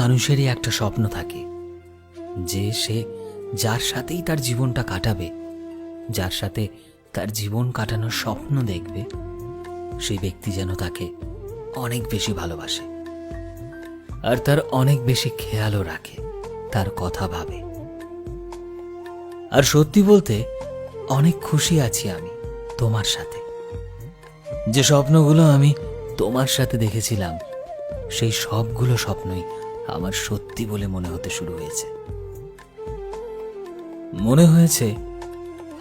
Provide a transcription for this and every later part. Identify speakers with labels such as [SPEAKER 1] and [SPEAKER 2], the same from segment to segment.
[SPEAKER 1] মানুষেরই একটা স্বপ্ন থাকে যে সে যার সাথেই তার জীবনটা কাটাবে, যার সাথে তার জীবন কাটানোর স্বপ্ন দেখবে, সেই ব্যক্তি যেন তাকে অনেক বেশি ভালোবাসে আর তার অনেক বেশি খেয়ালও রাখে, তার কথা ভাবে। আর সত্যি বলতে অনেক খুশি আছি আমি তোমার সাথে। যে স্বপ্নগুলো আমি তোমার সাথে দেখেছিলাম সেই সবগুলো স্বপ্নই আমার সত্যি বলে মনে হতে শুরু হয়েছে। মনে হয়েছে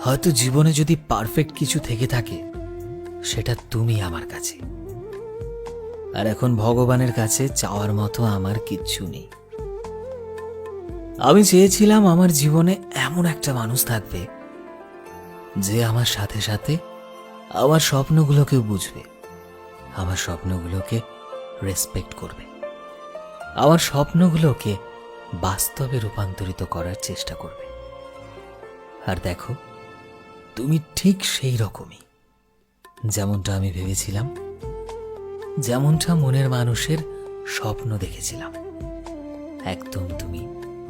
[SPEAKER 1] হয়তো জীবনে যদি পারফেক্ট কিছু থেকে থাকে সেটা তুমি আমার কাছে। আর এখন ভগবানের কাছে চাওয়ার মতো আমার কিচ্ছু নেই। আমি চেয়েছিলাম আমার জীবনে এমন একটা মানুষ থাকবে যে আমার সাথে সাথে আমার স্বপ্নগুলোকেও বুঝবে, আমার স্বপ্নগুলোকে রেসপেক্ট করবে, আমার স্বপ্নগুলোকে বাস্তবে রূপান্তরিত করার চেষ্টা করবে। আর দেখো, তুমি ঠিক সেই রকমই, যেমনটা আমি ভেবেছিলাম, যেমনটা মনের মানুষের স্বপ্ন দেখেছিলাম। একদম তুমি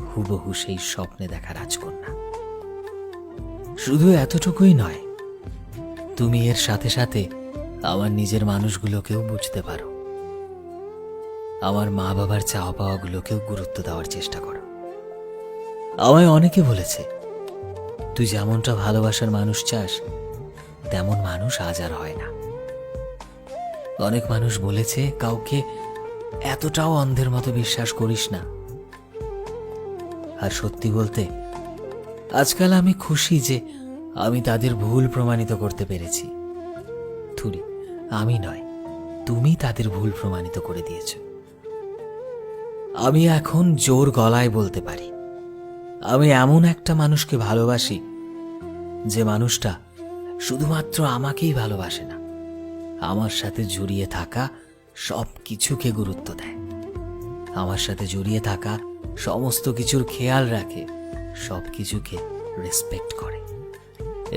[SPEAKER 1] হুবহু সেই স্বপ্নে দেখা রাজকন্যা। শুধু এতটুকুই নয়, তুমি এর সাথে সাথে আমার নিজের মানুষগুলোকেও বুঝতে পারো, আমার মা বাবার চাওয়া পাওয়াগুলোকেও গুরুত্ব দেওয়ার চেষ্টা করো। আমায় অনেকে বলেছে তুই যেমনটা ভালোবাসার মানুষ চাস তেমন মানুষ আজ আর হয় না। অনেক মানুষ বলেছে কাউকে এতটাও অন্ধের মতো বিশ্বাস করিস না। আর সত্যি বলতে আজকাল আমি খুশি যে আমি তাদের ভুল প্রমাণিত করতে পেরেছি। থুরি, আমি নয়, তুমি তাদের ভুল প্রমাণিত করে দিয়েছ। আমি এখন জোর গলায় বলতে পারি আমি এমন একটা মানুষকে ভালোবাসি যে মানুষটা শুধুমাত্র আমাকেই ভালোবাসে না, আমার সাথে জড়িয়ে থাকা সব কিছুকে গুরুত্ব দেয়, আমার সাথে জড়িয়ে থাকা সমস্ত কিছুর খেয়াল রাখে, সব কিছুকে রেসপেক্ট করে।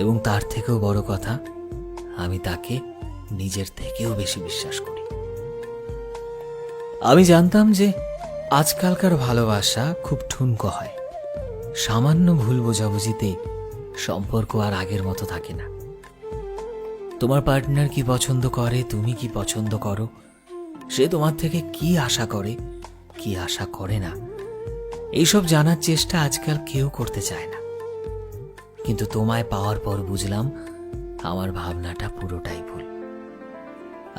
[SPEAKER 1] এবং তার থেকেও বড় কথা, আমি তাকে নিজের থেকেও বেশি বিশ্বাস করি। আমি জানতাম যে আজকালকার ভালোবাসা খুব ঠুনকো হয়, সামান্য ভুল বোঝাবুঝিতে সম্পর্ক আর আগের মতো থাকে না। তোমার পার্টনার কি পছন্দ করে, তুমি কি পছন্দ করো, সে তোমার থেকে কি আশা করে, কি আশা করে না, এইসব জানার চেষ্টা আজকাল কেউ করতে চায় না। কিন্তু তোমায় পাওয়ার পর বুঝলাম আমার ভাবনাটা পুরোটাই ভুল।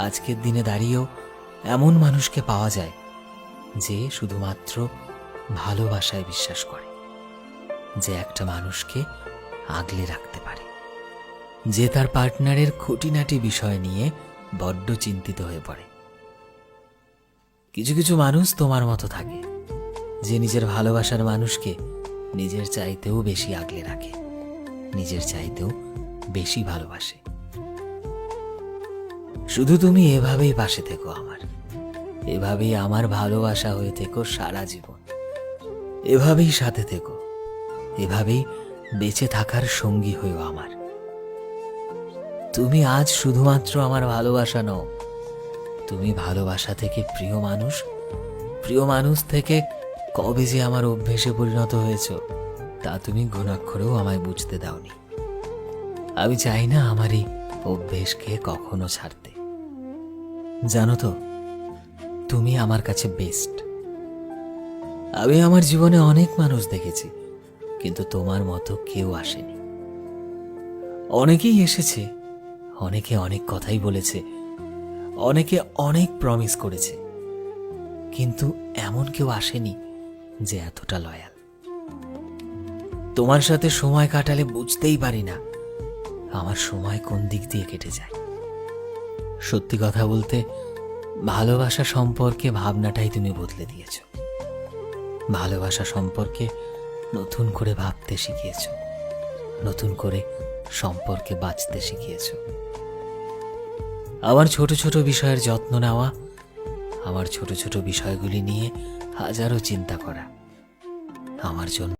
[SPEAKER 1] আজকের দিনে দাঁড়িয়েও এমন মানুষকে পাওয়া যায় যে শুধুমাত্র ভালোবাসায় বিশ্বাস করে, যে একটা মানুষকে আগলে রাখতে পারে, যে তার পার্টনারের খুঁটিনাটি বিষয় নিয়ে বড্ড চিন্তিত হয়ে পড়ে। কিছু কিছু মানুষ তোমার মতো থাকে যে নিজের ভালোবাসার মানুষকে নিজের চাইতেও বেশি আগলে রাখে, নিজের চাইতেও বেশি ভালোবাসে। শুধু তুমি এভাবেই পাশে থেকো আমার, এভাবেই আমার ভালোবাসা হয়ে থেকো সারা জীবন, এভাবেই সাথে থেকো, এভাবেই বেঁচে থাকার সঙ্গী হয়েও আমার। তুমি আজ শুধুমাত্র আমার ভালোবাসা নও, তুমি ভালোবাসা থেকে প্রিয় মানুষ, প্রিয় মানুষ থেকে কবে যে আমার অভ্যেসে পরিণত হয়েছ তা তুমি ঘুণাক্ষরেও আমায় বুঝতে দাওনি। আমি চাই না আমার এই অভ্যেসকে কখনো ছাড়তে। জানো তো, তুমি আমার কাছে বেস্ট। আমি আমার জীবনে অনেক মানুষ দেখেছি, কিন্তু তোমার মতো কেউ আসেনি। অনেকেই এসেছে, অনেকে অনেক কথাই বলেছে, অনেকে অনেক প্রমিস করেছে, কিন্তু এমন কেউ আসেনি যে এতটা লয়াল। তোমার সাথে সময় কাটালে বুঝতেই পারি না আমার সময় কোন দিক দিয়ে কেটে যায়। সত্যি কথা বলতে ভালোবাসা সম্পর্কে ভাবনাটাই তুমি বদলে দিয়েছ। ভালোবাসা সম্পর্কে নতুন করে ভাবতে শিখিয়েছ, নতুন করে সম্পর্কে বাঁচতে শিখিয়েছ। আমার ছোট ছোট বিষয়ের যত্ন নেওয়া, আমার ছোট ছোট বিষয়গুলি নিয়ে হাজারো চিন্তা করা আমার জন্য